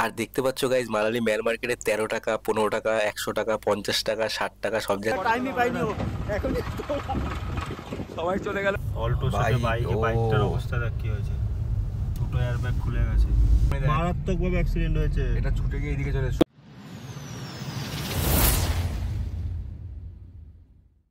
আর দেখতে পাচ্ছ গাইজ মালালি ম্যাল মার্কেটে 13 টাকা, 15 টাকা, 100 টাকা, 50 টাকা, 60 টাকা সব জায়গায় টাইমই পাইনি এখন সবাই চলে গেল। অল্টোর সাথে বাইকটার অবস্থা দেখ কি হয়েছে, দুটো এয়ারব্যাগ খুলে গেছে, মারাত্মকভাবে অ্যাক্সিডেন্ট হয়েছে। এটা ছুটে গিয়ে এদিকে চলে এসেছে।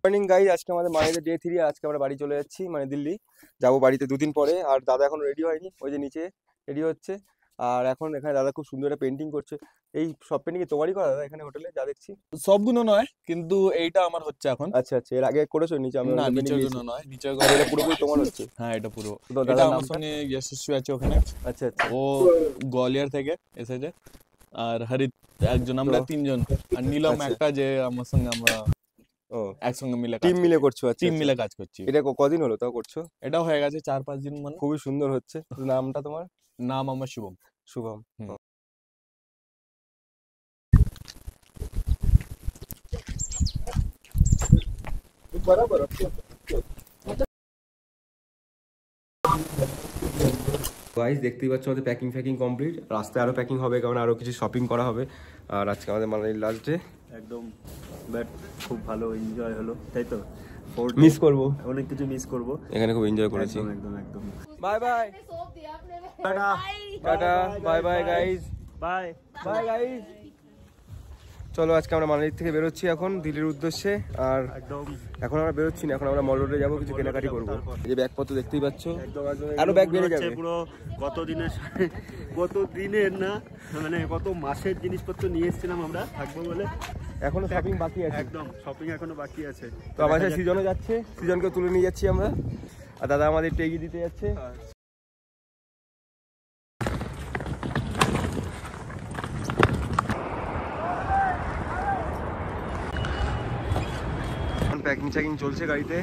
মর্নিং গাইজ, আজকে আমাদের মানিদের ডে 3। আজকে আমরা বাড়ি চলে যাচ্ছি, মানে দিল্লি যাবো বাড়িতে 2 দিন পরে। আর দাদা এখন রেডি হয়নি, ওই যে নিচে রেডি হচ্ছে। আর এখন এখানে দাদা খুব সুন্দর একটা পেন্টিং করছে। এই সব পেন্টিং তোমারই করা দাদা এখানে হোটেলে যা দেখছি? সবগুলো নয়, কিন্তু এইটা আমার হচ্ছে এখন। আচ্ছা আচ্ছা, এর আগে করেছো নিচে? আমি না, নিচের গুলো নয়, নিচের আর এটা পুরোপুরি তোমার হচ্ছে? হ্যাঁ, এটা পুরো। তো এটা আমার সঙ্গে যশস্বী আছে ওখানে। আচ্ছা আচ্ছা, ও গোয়ালিয়র থেকে এসেছে। আর হরিত একজন, আমরা 3 জন। আর নীলম একটা, যে আমার সঙ্গে আমরা একসঙ্গে মিলে টিম মিলে করছো? আচ্ছা, টিম মিলে কাজ করছি। এটা কদিন হলো তাও করছো? এটা হয়ে গেছে 4-5 দিন। মানে খুবই সুন্দর হচ্ছে। নামটা তোমার? নাম আমার শুভম। শুভম। গাইস দেখতেই পাচ্ছ আমাদের প্যাকিং কমপ্লিট। রাস্তায় আরো প্যাকিং হবে, কারণ আরো কিছু শপিং করা হবে। আর আজকে আমাদের মানালির লাস্ট ডে। একদম বাট খুব ভালো এনজয় হলো, তাই তো? মিস করবো, অনেক কিছু মিস করবো। এখানে খুব এনজয় করেছি। একদম একদম। Bye bye tata tata, bye bye guys, bye bye guys. চলো আজকে আমরা মানালি থেকে বেরোচ্ছি এখন দিল্লির উদ্দেশ্যে। আর একদম এখন আমরা বেরোচ্ছি না, এখন আমরা মল রোডে যাবো, কিছু কেনাকাটি করবো। এই যে ব্যাগপত্র দেখতেই পাচ্ছ, একদম আরো ব্যাগ বেড়ে যাবে। পুরো কত দিনের না, মানে কত মাসের জিনিসপত্র নিয়ে এসেছিলাম আমরা থাকবো বলে। এখনো শপিং বাকি আছে, একদম শপিং এখনো বাকি আছে। তো আমাদের সিজনও যাচ্ছে, সিজনকে তুলে নিয়ে যাচ্ছি আমরা। আর দাদা আমাদের টেগি দিতে যাচ্ছে। প্যাকিং চলছে গাড়িতে,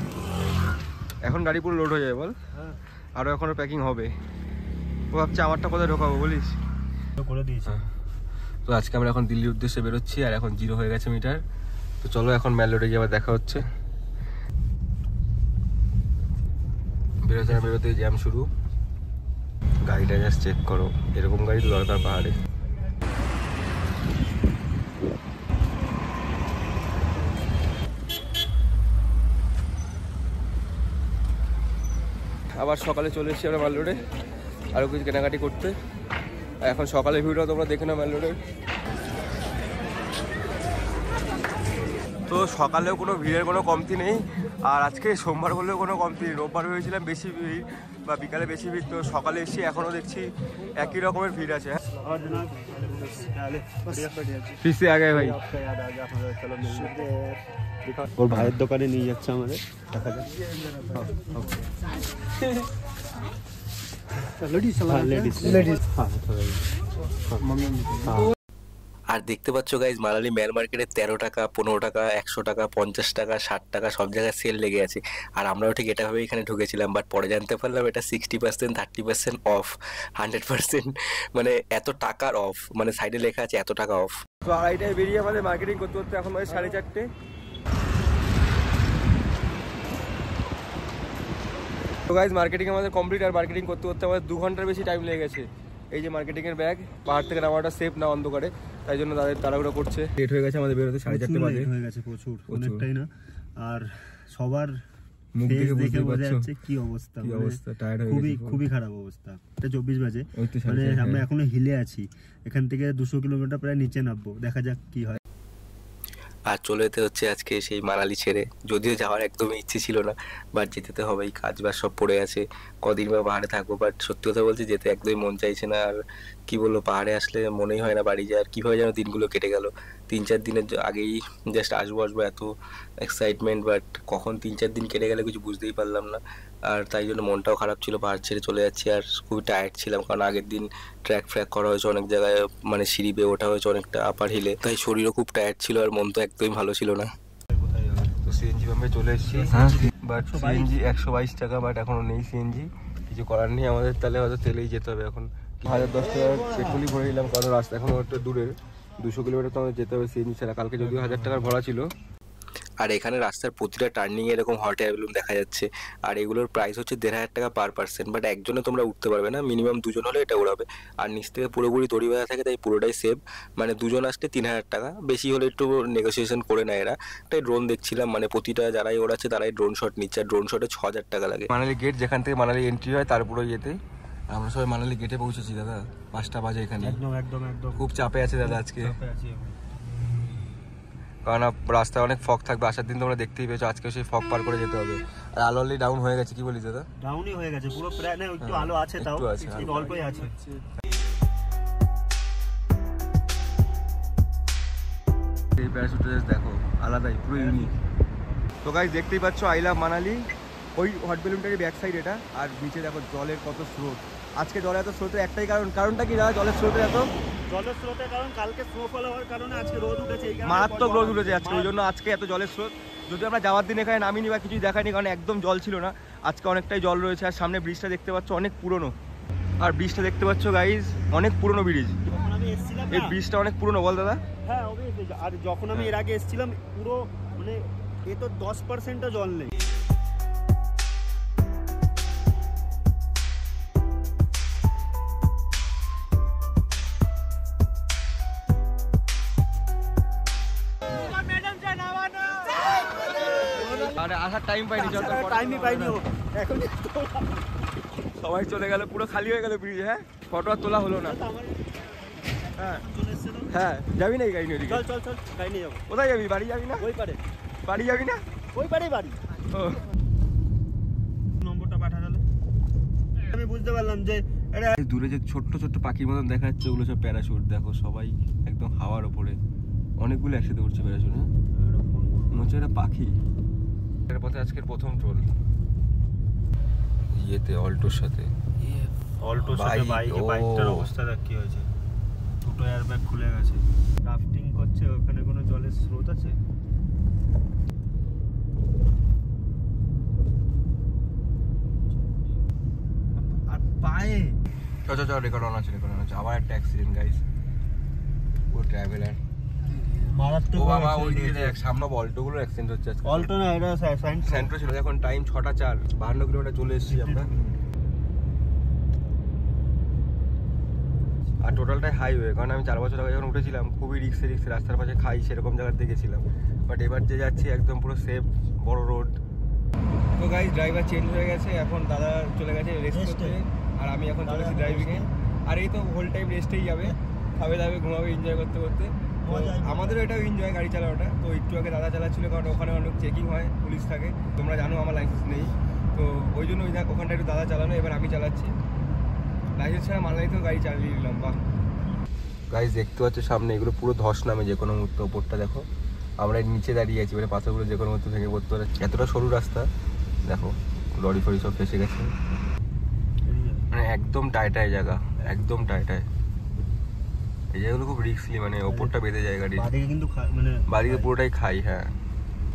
এখন গাড়ি পুরো লোড হয়ে যাবে বল। আরো এখনো প্যাকিং হবে। ও ভাবছে আমারটা কোথায় ঢোকাবো বলিস, করে দিয়েছি। তো আজকে আমরা এখন দিল্লির উদ্দেশ্যে বেরোচ্ছি। আর এখন 0 হয়ে গেছে মিটার। তো চলো এখন ম্যাল রোডে গিয়ে আবার দেখা হচ্ছে। বেরোতে জ্যাম শুরু। গাড়িটা জাস্ট চেক করো, এরকম গাড়ি তো দরকার পাহাড়ে। আবার সকালে চলে এসেছি আমরা ম্যাল রোডে আরও কিছু কেনাকাটি করতে। এখন সকালের ভিউটা তোমরা দেখে নাও ম্যাল রোডের। তো সকালেও কোনো ভিড়ের কোনো কমতি নেই। আর আজকে সোমবার বলেও কোনো কমতি নেই। রোববার ভেবেছিলাম বেশি ভিড় বা বিকালে বেশি ভিড়, তো সকালে এসে এখনও দেখছি একই রকমের ভিড় আছে। ফিসে আগে ভাই, ওর ভাইয়ের দোকানে নিয়ে যাচ্ছে আমাদের, দেখা যাক। আর দেখতে পাচ্ছ গাইজ মালালি ম্যাল মার্কেটে 13 টাকা, 15 টাকা, 100 টাকা, 50 টাকা, 60 টাকা সব জায়গায় সেল লেগে আছে। আর আমরাও ঠিক এটা ভাবে এখানে ঢুকেছিলাম, বাট পরে জানতে পারলাম এটা 60%, 30% অফ, 100% মানে এত টাকার অফ, মানে সাইডে লেখা আছে এত টাকা অফ। তো আড়াইটায় বেরিয়ে আমাদের মার্কেটিং করতে করতে এখন বাজে 4:30। তো গাইজ মার্কেটিং আমাদের কমপ্লিট। আর মার্কেটিং করতে করতে আমাদের 2 ঘন্টার বেশি টাইম লেগে গেছে। এই যে মার্কেটিংয়ের ব্যাগ, পাহাড় থেকে নামাটা সেফ না অন্ধকারে, তাই জন্য তাদের তাড়াহুড়ো করছে। লেট হয়ে গেছে আমাদের বেরোতে, 4:30 বাজে হয়ে গেছে, প্রচুর অনেকটাই না। আর সবার মুখ দেখে বুঝতে বোঝা পারছো যাচ্ছে কি অবস্থা, কি অবস্থা, টায়ার্ড হয়ে খুবই গেছি খুবই খারাপ অবস্থা। এটা 24 বাজে, ওই তো মানে 4:30। আমরা এখনো হিলে আছি। এখান থেকে 200 কিলোমিটার প্রায় নিচে নামবো, দেখা যাক কি হয়। আর চলে যেতে হচ্ছে আজকে সেই মানালি ছেড়ে। যদিও যাওয়ার একদমই ইচ্ছে ছিল না, বাট যেতে তো হবেই, কাজ বাজ সব পড়ে আছে, কদিন বা পাহাড়ে থাকবো। বাট সত্যি কথা বলছি, যেতে একদমই মন চাইছে না। আর কি বলবো, পাহাড়ে আসলে মনেই হয় না বাড়ি যায়। আর কীভাবে যেন দিনগুলো কেটে গেল। 3-4 দিনের আগেই জাস্ট আসবো এত এক্সাইটমেন্ট, বাট কখন 3-4 দিন কেটে গেলে কিছু বুঝতেই পারলাম না। আর তাই জন্য মনটাও খারাপ ছিল, পাহাড় ছেড়ে চলে যাচ্ছি। আর খুবই টায়ার্ড ছিলাম, কারণ আগের দিন ট্র্যাক ফ্র্যাক করা হয়েছে অনেক জায়গায়, মানে সিঁড়ি বেয়ে ওঠা হয়েছে অনেকটা আপার হিলে, তাই শরীরও খুব টায়ার্ড ছিল আর মন তো একদমই ভালো ছিল না। তো সিএনজি পাম্পে চলে এসেছি, বাট সিএনজি 122 টাকা, বাট এখনো নেই সিএনজি। কিছু করার নেই আমাদের, তাহলে হয়তো তেলেই যেতে হবে এখন। 1010 টাকার পেট্রোলই ভরে নিলাম, কারণ রাস্তা এখনো একটা দূরের, 200 কিলোমিটার তো আমাদের যেতে হবে সিএনজি ছাড়া। কালকে যদিও 1000 টাকার ভরা ছিল। আর এখানে রাস্তার প্রতিটা টার্নিংয়ে এরকম হট এয়ার বেলুন দেখা যাচ্ছে। আর এগুলোর প্রাইস হচ্ছে 1,500 টাকা পার পার্সন, বাট একজনে তোমরা উঠতে পারবে না, মিনিমাম 2 জন হলে এটা উড়াবে। আর নিচ থেকে পুরোপুরি দড়ি বাঁধা থাকে, তাই পুরোটাই সেফ। মানে 2 জন আসলে 3,000 টাকা, বেশি হলে একটু নেগোসিয়েশন করে নেয় এরা। তাই ড্রোন দেখছিলাম, মানে প্রতিটা যারাই ওড়াচ্ছে তারাই ড্রোন শট নিচ্ছে, আর ড্রোন শটে 6,000 টাকা লাগে। মানালি গেট, যেখান থেকে মানালি এন্ট্রি হয় তার পুরো ইয়েতে আমরা সবাই মানালি গেটে পৌঁছেছি দাদা। 5টা বাজে এখানে। একদম একদম একদম খুব চাপে আছে দাদা আজকে, চাপে আছি আমি। কারণ রাস্তায় অনেক ফগ থাকবে। আসার দিন তোমরা দেখতেই পেয়েছো, আজকে সেই ফগ পার করে যেতে হবে। আর আলো অলরেডি ডাউন হয়ে গেছে, কি বলিস দাদা? ডাউনই হয়ে গেছে পুরো, প্রায় না একটু আলো আছে, তাও একটু আছে, একটু অল্পই আছে। এই প্যারাশুটটা দেখো, আলাদাই, পুরো ইউনিক। তো গাইস দেখতেই পাচ্ছ আই লাভ মানালি, ওই হট বেলুনটারই ব্যাক সাইড এটা। আর নিচে দেখো জলের কত স্রোত। আজকে জলের এত স্রোতের একটাই কারণটা কি দাদা? জলের স্রোতের এত জলের স্রোতের কারণ কালকে স্নোফল হওয়ার কারণে আজকে রোদ উঠেছে, এই কারণে মারাত্মক রোদ উঠেছে আজকে, ওই জন্য আজকে এত জলের স্রোত। যদি আমরা যাওয়ার দিন এখানে নামিনি বা কিছুই দেখায়নি, কারণ একদম জল ছিল না। আজকে অনেকটাই জল রয়েছে। আর সামনে ব্রিজটা দেখতে পাচ্ছ অনেক পুরনো, আর ব্রিজটা দেখতে পাচ্ছ গাইজ অনেক পুরনো ব্রিজ। যখন আমি এসেছিলাম এই ব্রিজটা অনেক পুরনো, বল দাদা? হ্যাঁ obviously, আর যখন আমি এর আগে এসেছিলাম পুরো মানে এ তো 10%ও জল নেই। আর আসার টাইম পাইনি, টাইমই পাইনি ও। এখন সবাই চলে গেল, পুরো খালি হয়ে গেল ব্রিজ। হ্যাঁ, ফটো আর তোলা হলো না। হ্যাঁ হ্যাঁ, যাবি না এই গাড়ি নিয়ে? চল চল চল, গাড়ি নিয়ে যাবো। কোথায় যাবি? বাড়ি যাবি না? ওই পারে। বাড়ি যাবি না? ওই পারেই বাড়ি। ও, নম্বরটা পাঠা গেল, আমি বুঝতে পারলাম যে এটা দূরে যে ছোট্ট ছোট্ট পাখির মতন দেখা যাচ্ছে, ওগুলো সব প্যারাশুট। দেখো সবাই একদম হাওয়ার ওপরে, অনেকগুলো একসাথে উঠছে প্যারাশুট। হ্যাঁ, মনে হচ্ছে এটা পাখি। এর পথে আজকের প্রথম ট্রোল ইয়েতে অল্টোর সাথে। অল্টোর সাথে বাইকে, বাইকটার অবস্থা দেখ কি হয়েছে, দুটো এয়ারব্যাগ খুলে গেছে। রাফটিং করছে, ওখানে কোনো জলের স্রোত আছে? আর পায়ে চল রেকর্ড অন আছে। আবার একটা অ্যাক্সিডেন্ট গাইস, ও ট্রাভেলার। মারাত্মক। ও বাবা, ওই দিকে দেখ, সামনে অল্টোগুলোর অ্যাক্সিডেন্ট হচ্ছে আজকে। অল্টো না, এটা সেন্ট্রো ছিল। এখন টাইম 6টা 4, 52 কিলোমিটার চলে এসেছি আমরা। আর টোটালটাই হাইওয়ে, কারণ আমি 4 বছর আগে যখন উঠেছিলাম খুবই রিক্সে রাস্তার পাশে খাই সেরকম জায়গাতে গেছিলাম। বাট এবার যে যাচ্ছি একদম পুরো সেফ, বড় রোড। তো গাইস ড্রাইভার চেঞ্জ হয়ে গেছে, এখন দাদা চলে গেছে রেস্ট করতে, আর আমি এখন চলেছি ড্রাইভিংয়ে। আর এই তো হোল টাইম রেস্টেই যাবে, খাবে দাবে, ঘুমাবে, এনজয় করতে করতে। আমাদেরও এটাও এনজয় গাড়ি চালানোটা। তো একটু আগে দাদা চালাচ্ছিল, কারণ ওখানে অনেক চেকিং হয়, পুলিশ থাকে। তোমরা জানো আমার লাইসেন্স নেই, তো ওই জন্য ওখানটা একটু দাদা চালানো, এবার আমি চালাচ্ছি। লাইসেন্স ছাড়া মালদাইতেও গাড়ি চালিয়ে নিলাম। বাহ গাইজ দেখতে পাচ্ছ সামনে এগুলো পুরো ধস নামে যে কোনো মুহূর্তে। ওপরটা দেখো, আমরা নিচে দাঁড়িয়ে আছি, মানে পাথরগুলো যে কোনো মুহূর্তে ভেঙে পড়তে পারে। এতটা সরু রাস্তা, দেখো লরি ফরি সব ফেসে গেছে। মানে একদম টাইটাই জায়গা, একদম টাইটাই। এই জায়গাগুলো খুব রিস্কলি, মানে ওপরটা বেঁধে যায় গাড়ি। বাদিকে কিন্তু মানে বাদিকে পুরোটাই খাই। হ্যাঁ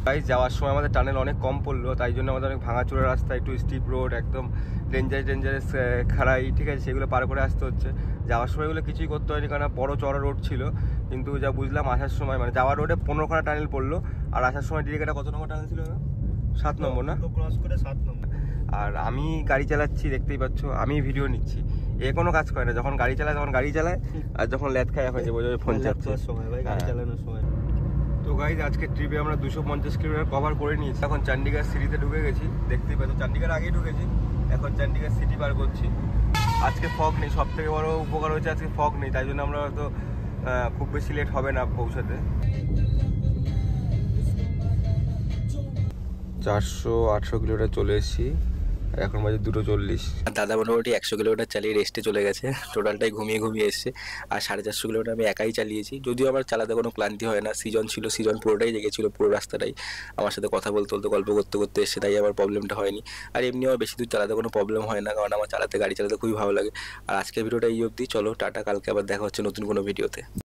গাইজ, যাওয়ার সময় আমাদের টানেল অনেক কম পড়লো, তাই জন্য আমাদের অনেক ভাঙাচোরা রাস্তা, একটু স্টিপ রোড, একদম ডেঞ্জারাস খাড়াই, ঠিক আছে, সেগুলো পার করে আসতে হচ্ছে। যাওয়ার সময় এগুলো কিছুই করতে হয়নি, কারণ বড় চড়া রোড ছিল। কিন্তু যা বুঝলাম আসার সময়, মানে যাওয়ার রোডে 15 খানা টানেল পড়লো, আর আসার সময় ডিরেক্ট কত নম্বর টানেল ছিল? 7 নম্বর না? ক্রস করে 7 নম্বর। আর আমি গাড়ি চালাচ্ছি, দেখতেই পাচ্ছ, আমি ভিডিও নিচ্ছি। এ কোনো কাজ করে না, যখন গাড়ি চালায় তখন গাড়ি চালায়, আর যখন ল্যাদ খায় এখন যে বোঝাবে ফোন চালাচ্ছে সময়, ভাই গাড়ি চালানোর সময়। তো গাইজ আজকে ট্রিপে আমরা 250 কিলোমিটার কভার করে নিয়েছি। এখন চণ্ডীগড় সিটিতে ঢুকে গেছি, দেখতেই পাচ্ছ। চণ্ডীগড় আগেই ঢুকেছি, এখন চণ্ডীগড় সিটি পার করছি। আজকে ফগ নেই, সব থেকে বড় উপকার হচ্ছে আজকে ফগ নেই, তাই জন্য আমরা হয়তো খুব বেশি লেট হবে না পৌঁছাতে। 400-800 কিলোমিটার চলে এসেছি, এখন বাজে 2:40। দাদা মোটামুটি 100 কিলোমিটার চালিয়ে রেস্টে চলে গেছে, টোটালটাই ঘুমিয়ে এসছে। আর 450 কিলোমিটার আমি একাই চালিয়েছি, যদিও আমার চালাতে কোনো ক্লান্তি হয় না। সিজন ছিল, সিজন পুরোটাই জেগেছিল, পুরো রাস্তাটাই আমার সাথে কথা বলতে গল্প করতে এসছে, তাই আমার প্রবলেমটা হয়নি। আর এমনি আমার বেশি দূর চালাতে কোনো প্রবলেম হয় না, কারণ আমার গাড়ি চালাতে খুবই ভালো লাগে। আর আজকের ভিডিওটা এই অবধি। চলো টাটা, কালকে আবার দেখা হচ্ছে নতুন কোনো ভিডিওতে।